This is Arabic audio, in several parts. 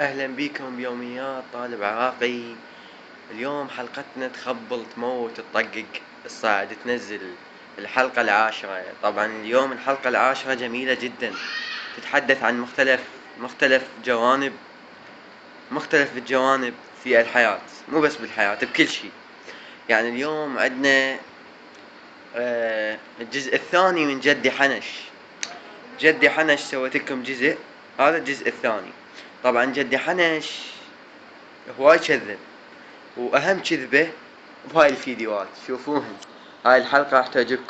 أهلا بكم بيوميات طالب عراقي. اليوم حلقتنا تخبل تموت تطقق الصاعد تنزل الحلقة العاشرة. طبعا اليوم الحلقة العاشرة جميلة جدا، تتحدث عن مختلف الجوانب في الحياة، مو بس بالحياة، بكل شيء. يعني اليوم عندنا الجزء الثاني من جدي حنش سويت لكم جزء، هذا الجزء الثاني. طبعا جدي حنش هواي كذب، واهم كذبة بهاي الفيديوهات، شوفوهم. هاي الحلقة راح تعجبكم.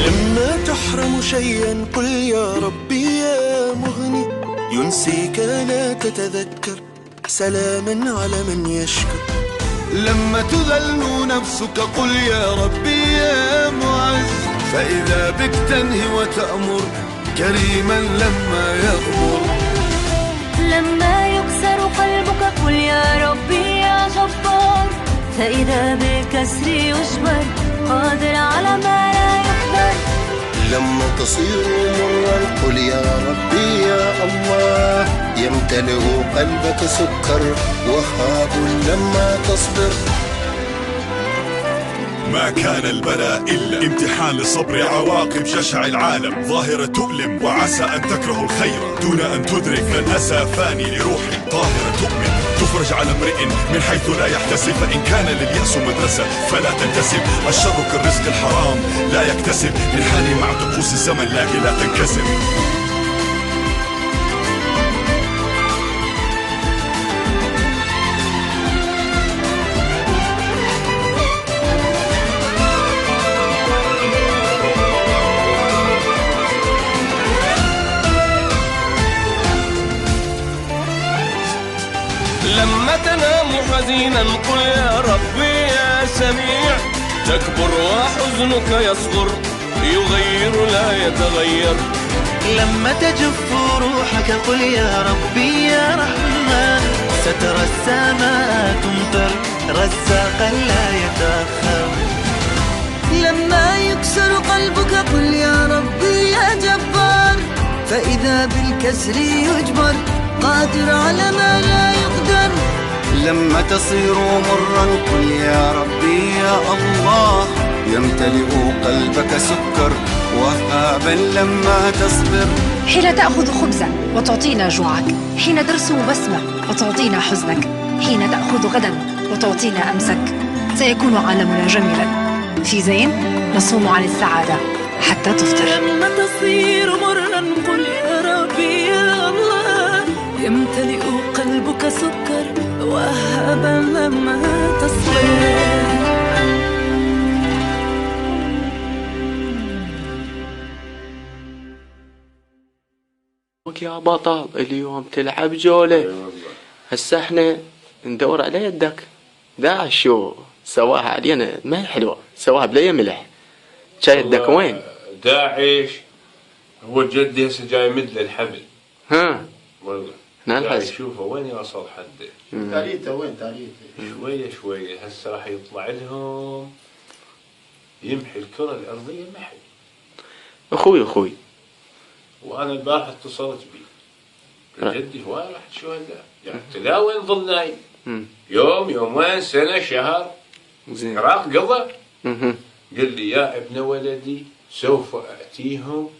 لما تحرم شيئا قل يا ربي يا مغني، ينسيك لا تتذكر سلاما على من يشكر. لما تذل نفسك قل يا ربي يا معز، فإذا بك تنهي وتأمر كريما لما يغفر. لما يكسر قلبك قل يا ربي يا جبار، فإذا بالكسر يجبر قادر على ما لا يقدر. لما تصير مرا قل يا ربي يا الله، يمتلئ قلبك سكر وهاب لما تصبر. ما كان البلاء إلا امتحان لصبر عواقب جشع العالم، ظاهرة تؤلم وعسى أن تكره الخير دون أن تدرك أن أسى فاني لروح طاهرة تؤمن، تفرج على امرئ من حيث لا يحتسب، فإن كان لليأس مدرسة فلا تنتسب. الشر كالرزق الحرام لا يكتسب، للحال مع طقوس الزمن لكن لا تنكسر. لما تنام حزينا قل يا ربي يا سميع، تكبر وحزنك يصغر يغير لا يتغير. لما تجف روحك قل يا ربي يا رحمن، سترى السماء تمطر رزاقا لا يتأخر. لما يكسر قلبك قل يا ربي يا جبار، فإذا بالكسر يجبر قادر على ما لا يقدر. لما تصير مرا قل يا ربي يا الله، يمتلئ قلبك سكر وهابا لما تصبر. حين تأخذ خبزا وتعطينا جوعك، حين ترسم بسمة وتعطينا حزنك، حين تأخذ غدا وتعطينا أمسك، سيكون عالمنا جميلا. في زين نصوم عن السعادة حتى تفطر. لما تصير مرا قل يا ربي يا الله، يمتلئ قلبك سكر وهابا لما تصبر. يا بطل اليوم تلعب جولة. هسه احنا ندور على يدك. داعش شو سواها علينا ما هي حلوة، سواها بلا ملح. شا يدك وين؟ داعش هو جدي هسه جاي مدل الحبل. ها والله نالحز شوفه وين يوصل حده. تاريته وين تاريته؟ شوية هسه راح يطلع لهم يمحي الكرة الأرضية محي. أخوي وأنا البارحة اتصلت بي جدي هواي راح شهداء، يعني لا وين ظل نايم يوم يومين سنة شهر زين عراق قضى. قال لي يا ابن ولدي سوف أتيهم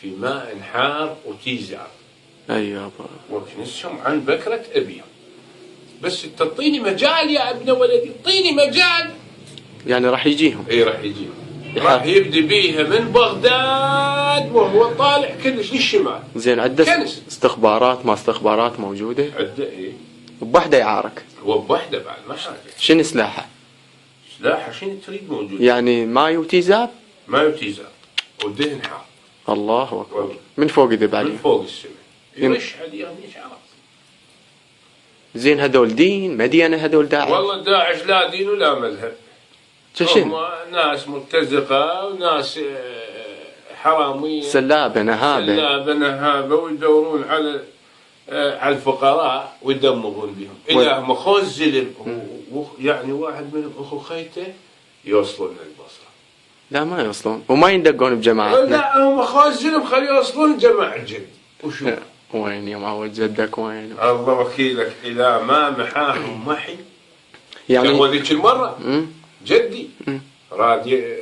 في ماء حار وتيزار. أي يابا وكنسهم عن بكرة أبيهم، بس تعطيني مجال يا ابن ولدي، اعطيني مجال. يعني راح يجيهم؟ اي راح يجيهم، راح يبدي بيها من بغداد وهو طالع كلش للشمال. زين عدة استخبارات ما استخبارات موجودة؟ عدة ايه، بوحدة يعارك؟ هو بوحدة بعد ما حاجة. شنو سلاحه؟ سلاحه شنو تريد موجود؟ يعني ماي وتيزاب؟ ماي وتيزاب ودهن حار. الله أكبر. من فوق يذب عليه؟ من فوق السماء يرش عليهم يشعر. زين هذول دين مدينة هذول داعش؟ والله داعش لا دين ولا مذهب، هم ناس مرتزقة وناس حرامية سلابة نهابة ويدورون على الفقراء ويدمرون بهم. إذا مخوز زلم يعني واحد من أخو خيته يوصلون للبصرة. لا ما يوصلون وما يندقون بجماعتنا. لا هم خوز زلم خلي يوصلون جماعة جد. وشو؟ وين يا معود جدك وين؟ الله وكيلك إذا ما محاهم محي. يعني هو ذيك المرة جدي راد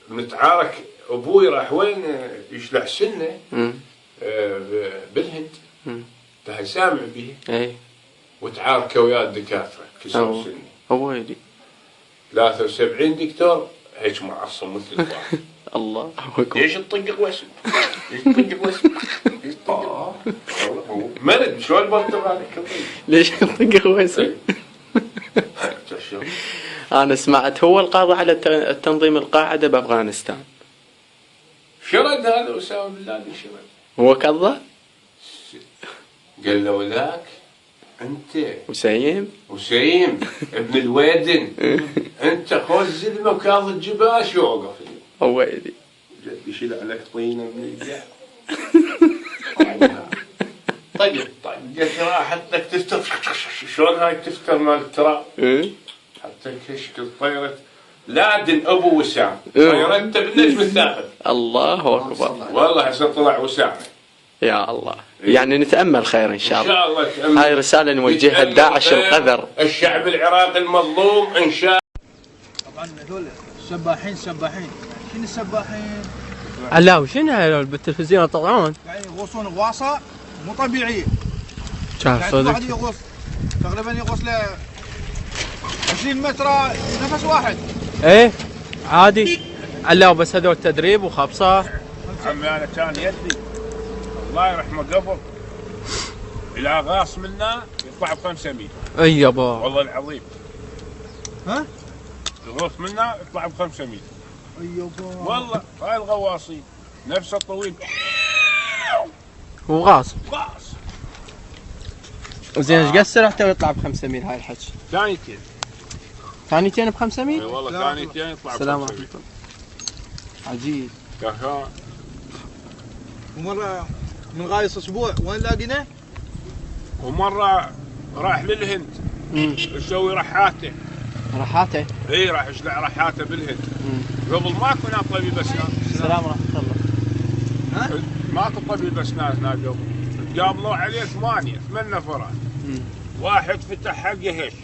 متعارك أبوي راح وين يشلع سنة بالهند ده سامع به. اي وتعارك ويا الدكاترة كسر سنة. هو يدي 73 دكتور هيك معصم مثل الواحد. الله أكبر. ليش تطقق واسم؟ مرد شلون بنطق عليك؟ ليش تطقق واسم؟ أنا سمعت هو القاضي على تنظيم القاعدة بأفغانستان. شرد هذا أسامة بن لادن شرد. هو كذا؟ قال له وذاك أنت وسيم ابن الويدن أنت خوز زلمة وكاظ الجباش يوقف. هو يدي. جد يشيل عليك طينة من الجاه. طيب قلت راحت لك تفتر شلون هاي تفتر مال التراب؟ حتى كشكل طيرة لادن ابو وسام طيرته بالنجم الثاقب. الله اكبر. والله هسه طلع وسام. يا الله. يعني نتامل خير ان شاء الله. ان شاء الله تأمل. هاي رساله نوجهها لداعش القذر. الشعب العراقي المظلوم ان شاء. طبعا هذول سباحين شنو السباحين؟ علاوي شنو هاي بالتلفزيون يطلعون؟ يعني يغوصون غواصه مو طبيعيه. يعني صدق واحد يغوص تقريبا يغوص ل 20 متر نفس واحد. ايه عادي. علاوي بس هذول تدريب وخبصه. عمي انا كان يدي الله يرحمه قبل الى غاص منا يطلع ب 500. اي يابا والله العظيم. ها؟ يغوص منا يطلع ب 500. اي يابا والله هاي الغواصين نفسه طويل وغاص. غاص. وزين ايش قد سرعته ويطلع ب 500 هاي الحكي؟ ثانيتين ب 500؟ اي والله ثانيتين يطلع ب 500. السلام عليكم. عجيب. كفا. ومره من غايص اسبوع وين لاقيناه؟ ومره راح للهند يسوي رحاته. رحاته؟ اي راح يشلع رحاته بالهند. قبل ماكو هناك طبيب اسنان. السلام ورحمه الله. ها؟ ماكو طبيب اسنان هناك قبل. قابلوا عليه 8 نفرات. واحد فتح حلقه هيش.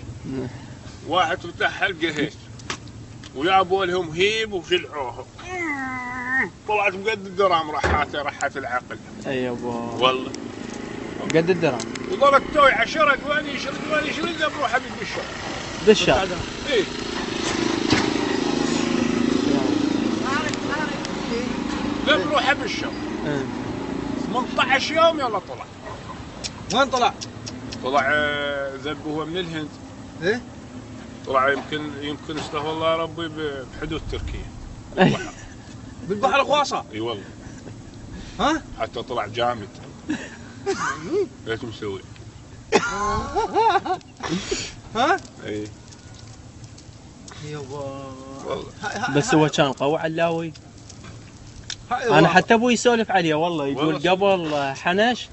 واحد فتح حلقه هيش. وجابوا لهم هيب وشلعوهم. طلعت بقد الدرهم رحاته رحات العقل. اي يابا. والله. قد الدرهم. وضرب توي عشرة وين يشرد بروحه بالشهر. بالشهر. اي. بروحه بالشهر. 18 يوم يلا طلع. وين طلع؟ طلع ذب هو من الهند. ايه؟ طلع يمكن استغفر الله ربي بحدود تركيا. بالبحر الغواصه؟ اي والله. ها؟ حتى طلع جامد. ايش مسوي؟ ها؟ اي. يابا والله. بس هو كان قوي علاوي. انا حتى ابوي يسولف عليه والله يقول قبل حنش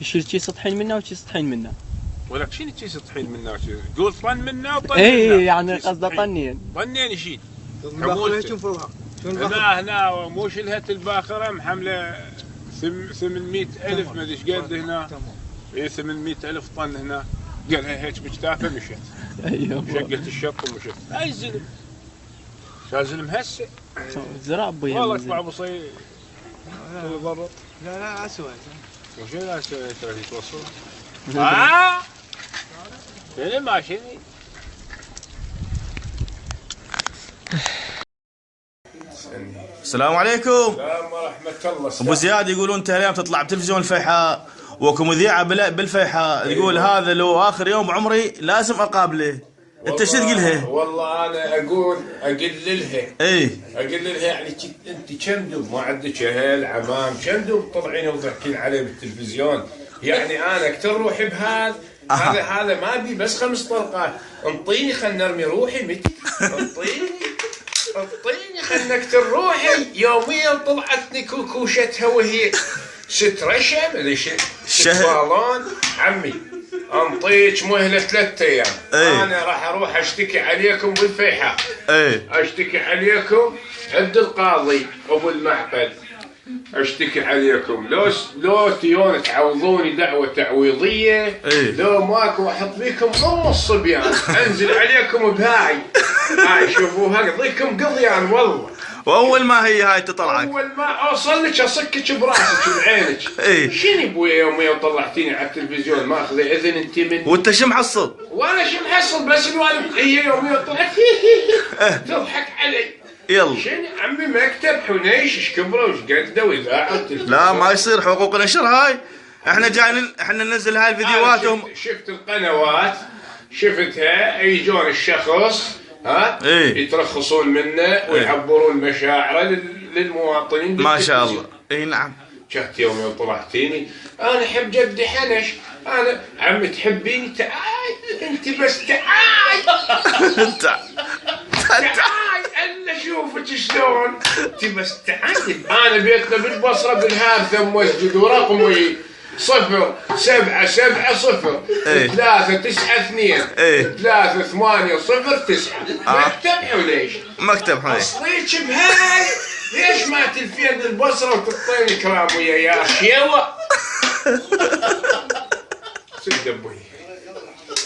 يشيل شي سطحين منه وشي سطحين منه. ولك شنو شي سطحين منه؟ يقول طن منه وطن منه. اي يعني قصده طنين. طنين يشيل. هنا مو شلهت الباخره محمله 800,000 ما ادري ايش قد هنا. اي 800,000 طن هنا. قالها هيك بكتافه مشت. ايوه شقت الشط ومشت. هاي الزلم. شو زلم هسه؟ زرع ابوي والله اطلع بصي يضرب. لا اسوء. وشو لا اسوء ترى يتوصل؟ شنو ماشي؟ السلام عليكم. السلام ورحمة الله. ابو زياد يقولون انت اليوم تطلع بتلفزيون الفيحاء وكمذيعه بالفيحاء. يقول هذا لو اخر يوم عمري لازم اقابله. انت شو تقول لها؟ والله انا اقللها. اي اقللها يعني انت كم ما عندك اهل عمام كم تطلعين وتحكين عليه بالتلفزيون. يعني انا اكثر روحي بهذا. هذا ما ابي بس 5 طلقات. انطيني خلنا نرمي روحي متى. انطيني الطيني خلنك تروحي يوميا طلعتني كوكوشتها وهي ست رشم ليش بالون عمي انطيك مهله 3 ايام. انا راح اروح اشتكي عليكم بالفيحاء. اشتكي عليكم عند القاضي ابو المعقد. اشتكي عليكم لو تيون تعوضوني دعوه تعويضيه. لو ماكو احط فيكم الصبيان انزل عليكم بهاي. هاي شوفوها اقضيكم قضيان والله. واول ما هي هاي تطلعك، اول ما اوصل لك اصكك براسك بعينك. شنو ابويا يوميا طلعتيني على التلفزيون ماخذ اذن انت مني؟ وانت شو محصل؟ وانا شو محصل بس الوالد هي يوميا طلعت تضحك علي. يلا شنو عمي مكتب حنيش ايش كبره وايش قده واذاعه. لا ما يصير حقوق النشر هاي. احنا جايين احنا ننزل هاي الفيديوهات. شفت القنوات شفتها يجون الشخص يترخصون منه ويعبرون مشاعره للمواطنين ما شاء الله. اي نعم. جات يوم طلعتيني انا احب جدي حنش. انا عمي تحبيني؟ تعال انت بس تعال. تعال انا اشوفك شلون. انت بس تعال. انا بيتنا بالبصره بالهارثه مسجد ورقمي 0770 392 3809. مكتب حنيش. مكتب حنيش. اصليك بهاي ليش ما تلفين البصره وتعطيني كرام ويا شيوه. سد ابوي.